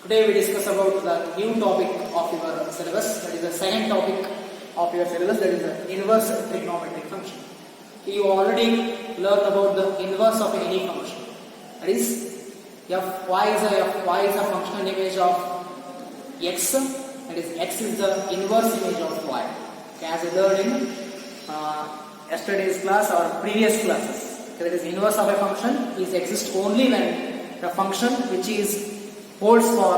Today we discuss about the new topic of your syllabus, that is the second topic of your syllabus, that is the inverse trigonometric function. You already learned about the inverse of any function. That is, y is a functional image of x, that is x is the inverse image of y. Okay, as we learned in yesterday's class or previous classes. Okay, that is, inverse of a function exists only when the function which is holds for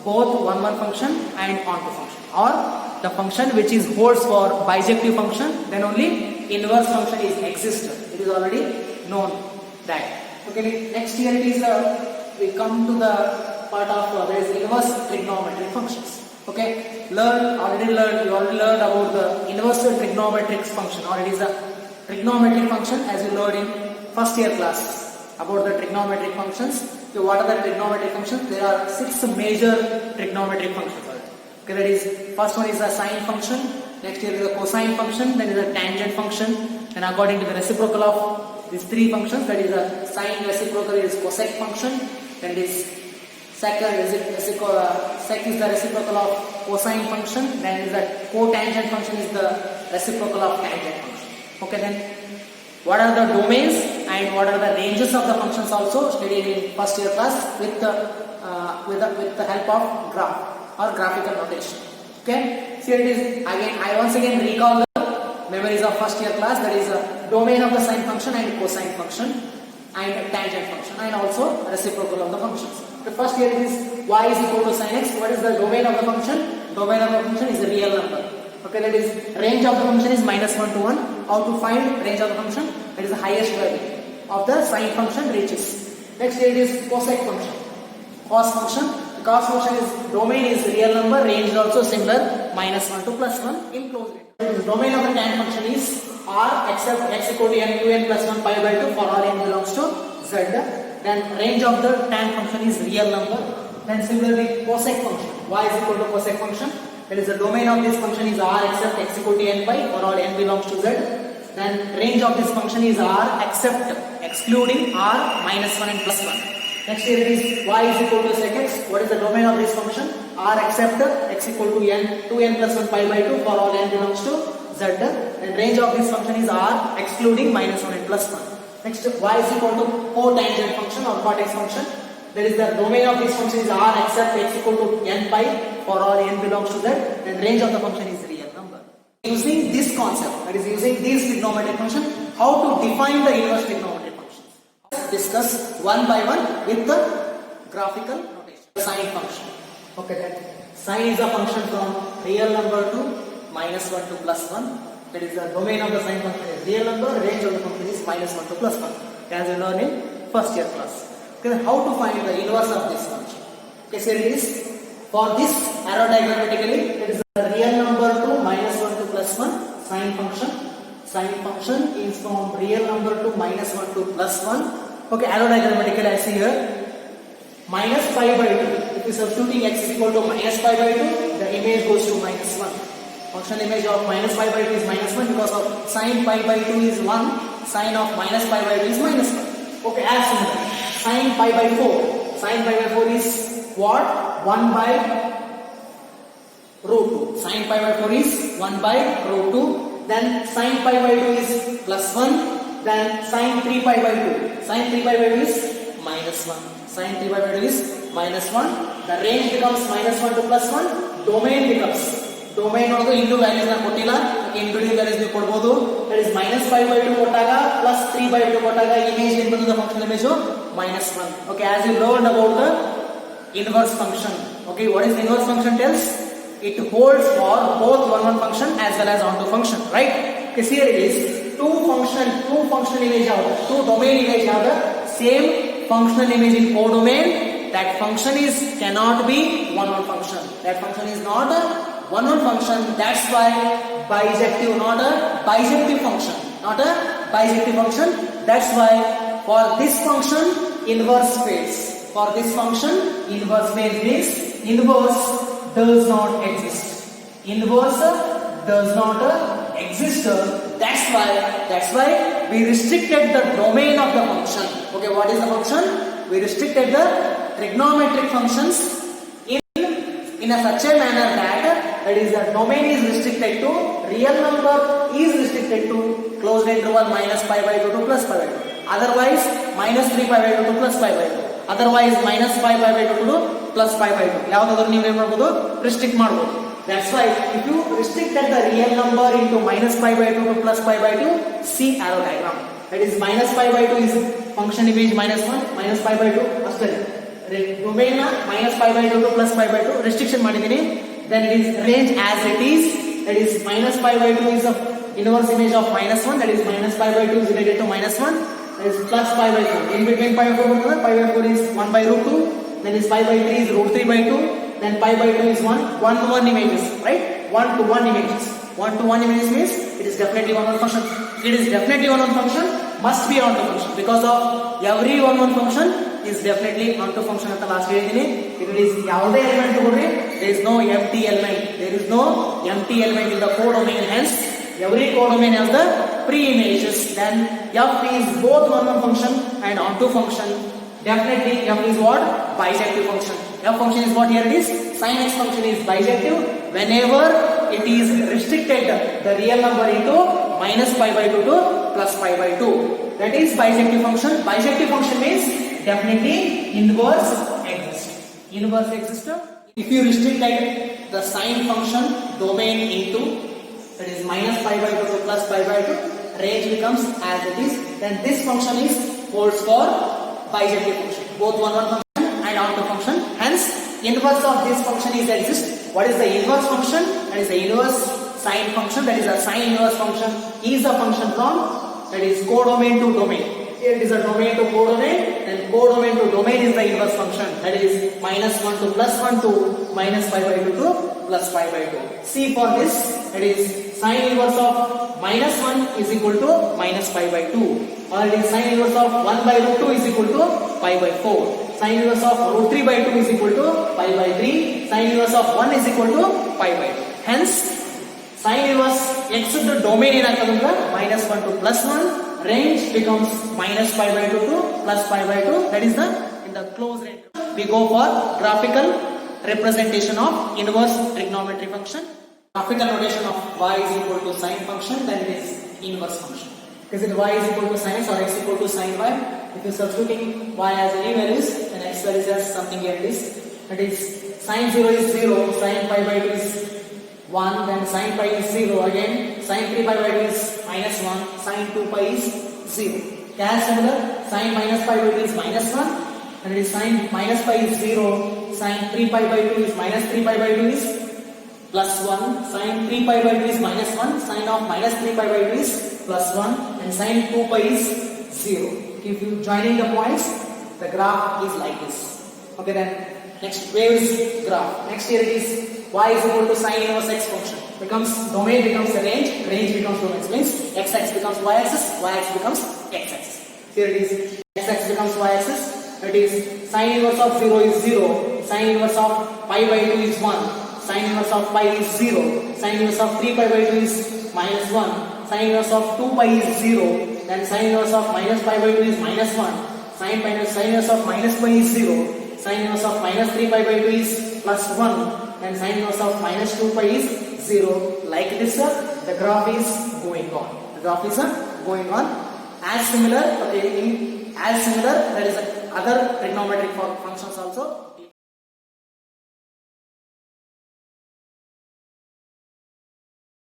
both one function and onto function, or the function which is holds for bijective function, then only inverse function is existed. It is already known that. Okay, next here it is we come to the part of there is inverse trigonometric functions. Okay, you already learned about the inverse trigonometric function, or it is a trigonometric function as you learned in first year class about the trigonometric functions. So what are the trigonometric functions? There are 6 major trigonometric functions. Okay, that is, first one is a sine function, next here is a cosine function, then is a tangent function, and according to the reciprocal of these 3 functions, that is a sine reciprocal is cosec function, then it is sec is the reciprocal of cosine function, then is a cotangent function is the reciprocal of tangent function. Okay, then what are the domains and what are the ranges of the functions also studied in first year class with the help of graph or graphical notation. Okay, so here it is again. I once again recall the memories of first year class. That is a domain of the sine function and cosine function and tangent function, and also reciprocal of the functions. The first here it is y is equal to sin x. What is the domain of the function? Domain of the function is a real number. Okay, that is, range of the function is -1 to 1. How to find range of the function? That is the highest value of the sine function reaches. Next here it is cosec function. Cos function. The cos function is domain is real number, range is also similar, -1 to +1 in closed range. The domain of the tan function is R except x equal to n 2n plus 1 pi by 2 for all n belongs to z. Then range of the tan function is real number. Then similarly cosec function. Y is equal to cosec function. That is, the domain of this function is R except x equal to n pi for all n belongs to z. Then range of this function is R except excluding R -1 and +1. Next here it is y is equal to sec x. What is the domain of this function? R except x equal to n 2n plus 1 pi by 2 for all n belongs to z. And range of this function is R excluding -1 and +1. Next, y is equal to cotangent function or cot x function. That is, the domain of this function is R except x equal to n pi for all n belongs to z, and range of the function is real number. Using this concept, that is using this trigonometric function, how to define the inverse trigonometric functions. Let's discuss one by one with the graphical notation. Sine function. Okay, that sine is a function from real number to -1 to +1. That is, the domain of the sine function is real number, range of the function is -1 to +1, as we learned in first year class. Okay, how to find the inverse of this function? Okay, so it is, for this arrow diagrammatically, it is the real number to -1 to +1 sine function. Sine function is from real number to -1 to +1. Okay, arrow diagrammatically I see here -pi by 2. If you substituting x is equal to -pi by 2, the image goes to -1. Functional image of -pi by 2 is -1 because of sine pi by 2 is 1, sine of -pi by 2 is -1. Okay, as similar. Sine pi by 4. Sine pi by 4 is what? 1 by root 2. Sine pi by 4 is 1 by root 2. Then sine pi by 2 is +1. Then sine 3 pi by 2. Sine 3 pi by 2 is -1. Sine 3 pi by 2 is -1. The range becomes -1 to +1. Domain becomes. Domain also into values na ಕೊಟ್ಟಿಲ್ಲ, including values ನೀವು ಕೊಡಬಹುದು. That is -5 by 2 ಕೊಟ್ಟಾಗ +3 by 2 ಕೊಟ್ಟಾಗ image ಏನು ಬಂದಿದೆ, functional image -1. Okay, as you learned about the inverse function. Okay, what is the inverse function tells? It holds for both one function as well as onto function, right? Okay, here it is two functional image have two domain image have the same functional image in codomain. That function is cannot be one function. That function is not a one function. That's why bijective, not a bijective function, not a bijective function. That's why for this function inverse phase. For this function inverse phase means inverse does not exist. Inverse does not exist. That's why we restricted the domain of the function. Okay, what is the function? We restricted the trigonometric functions in a such a manner that is the domain is restricted to real number is restricted to closed interval minus pi by 2 to plus pi by 2. Otherwise minus 3 pi by 2 to plus pi by 2. Otherwise minus 5 pi by 2 to plus pi by 2. ಯಾವುದಾದರೂ ನೀವು ಏನು ಮಾಡಬಹುದು restrict ಮಾಡಬಹುದು. That's why if you restricted the real number into minus pi by 2 to plus pi by 2, see arrow diagram. That is minus pi by 2 is function image minus 1 minus pi by 2 ಅಷ್ಟೇ. Domain na minus pi by 2 to plus pi by 2 restriction ಮಾಡಿದೀನಿ. Then it is range as it is. That is minus pi by 2 is a inverse image of minus 1. That is minus pi by 2 is related to minus 1. That is plus pi by 4. In between pi by 4 ಬರ್ತದೆ. Pi by 4 is 1 by root 2. Then is pi by 3 is root 3 by 2. Then pi by 2 is 1 to 1 images, right? 1 to 1 images. 1 to 1 images means it is definitely one function. It is definitely one function, must be onto function because of every one function is definitely onto function at the last ಹೇಳಿದೀನಿ. If it is ಯಾವುದೇ element ತಗೊಳ್ರಿ, there is no empty element. There is no empty element in the codomain. Hence, every codomain has the pre-images. Then f is both one function and onto function. Definitely f is what? Bijective function. F function is what here it is? Sin x function is bijective whenever it is restricted the real number into minus pi by 2 to plus pi by 2. That is bijective function. Bijective function means definitely inverse exists. Inverse exists. If you restrict the sine function domain into that is minus pi by 2 to plus pi by 2, range becomes as it is. Then this function is holds for bijective function. Both one function and onto function. Hence, inverse of this function is exist. What is the inverse function? That is the inverse sine function. That is a sine inverse function. Is a function from that is codomain to domain. Here it is a domain to codomain, and codomain to domain is the inverse function. That is minus 1 to plus 1 to minus pi by 2 to plus pi by 2. See for this, that is sine inverse of minus 1 is equal to minus pi by 2. Or it is sine inverse of 1 by root 2 is equal to pi by 4. Sine inverse of root 3 by 2 is equal to pi by 3. Sine inverse of 1 is equal to pi by 2. Hence, sine inverse x the domain ಏನಾಗ್ತದಂದ್ರೆ minus 1 to plus 1. Range becomes minus pi by 2 to plus pi by 2. That is the in the closed range. We go for graphical representation of inverse trigonometry function. Graphical notation of y is equal to sine function, then it is inverse function. Is it y is equal to sine or x equal to sine y? If you substituting y as any values, then x values as something here it is. That is sine 0 is 0, sine pi by 2 is 1, then sine pi is 0 again, sine 3 pi by 2 is minus 1, sine 2 pi is 0. As similar, sine minus pi by 2 is minus 1, and it is sine minus pi is 0, sine 3 pi by 2 is minus 3 pi by 2 is plus 1, sine 3 pi by 2 is minus 1, sine of minus 3 pi by 2 is plus 1, and sine 2 pi is 0. If you joining the points, the graph is like this. Okay, then next wave is graph. Next here it is y is equal to sine inverse x function. Becomes domain becomes a range, range becomes domain. Means x-axis becomes y-axis, y-axis becomes x-axis. Here it is x-axis becomes y-axis. It is sine inverse of 0 is 0, sine inverse of pi by 2 is 1, sine inverse of pi is 0, sine inverse of 3 pi by 2 is minus 1, sine inverse of 2 pi is 0, then sine inverse of minus pi by 2 is minus 1, sine inverse of minus pi is 0, sine inverse of minus 3 pi by 2 is plus 1, and sine inverse of minus 2 pi is 0. Like this, the graph is going on. The graph is going on. As similar, there is other trigonometric functions also.